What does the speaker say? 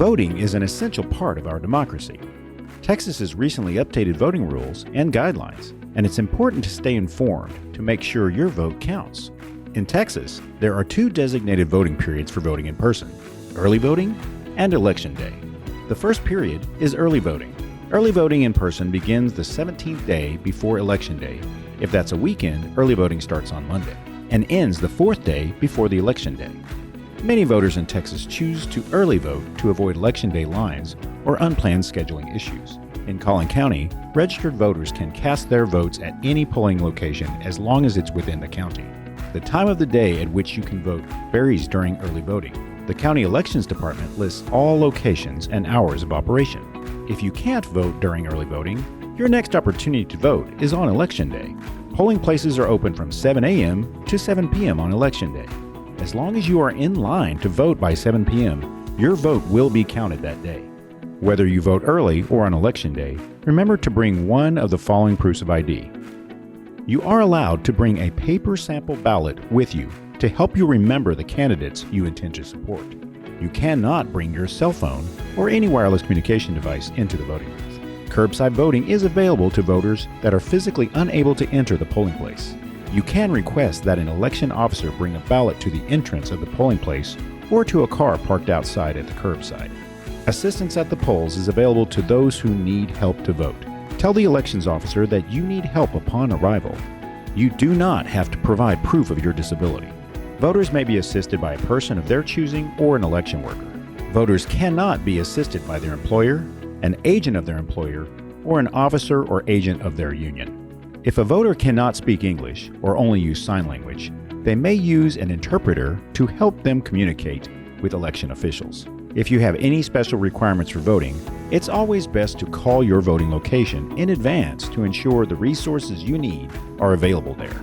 Voting is an essential part of our democracy. Texas has recently updated voting rules and guidelines, and it's important to stay informed to make sure your vote counts. In Texas, there are 2 designated voting periods for voting in person: early voting and Election Day. The first period is early voting. Early voting in person begins the 17th day before Election Day. If that's a weekend, early voting starts on Monday and ends the 4th day before the Election Day. Many voters in Texas choose to early vote to avoid Election Day lines or unplanned scheduling issues. In Collin County, registered voters can cast their votes at any polling location as long as it's within the county. The time of the day at which you can vote varies during early voting. The County Elections Department lists all locations and hours of operation. If you can't vote during early voting, your next opportunity to vote is on Election Day. Polling places are open from 7 a.m. to 7 p.m. on Election Day. As long as you are in line to vote by 7 p.m., your vote will be counted that day. Whether you vote early or on Election Day, remember to bring one of the following proofs of ID. You are allowed to bring a paper sample ballot with you to help you remember the candidates you intend to support. You cannot bring your cell phone or any wireless communication device into the voting booth. Curbside voting is available to voters that are physically unable to enter the polling place. You can request that an election officer bring a ballot to the entrance of the polling place or to a car parked outside at the curbside. Assistance at the polls is available to those who need help to vote. Tell the elections officer that you need help upon arrival. You do not have to provide proof of your disability. Voters may be assisted by a person of their choosing or an election worker. Voters cannot be assisted by their employer, an agent of their employer, or an officer or agent of their union. If a voter cannot speak English or only use sign language, they may use an interpreter to help them communicate with election officials. If you have any special requirements for voting, it's always best to call your voting location in advance to ensure the resources you need are available there.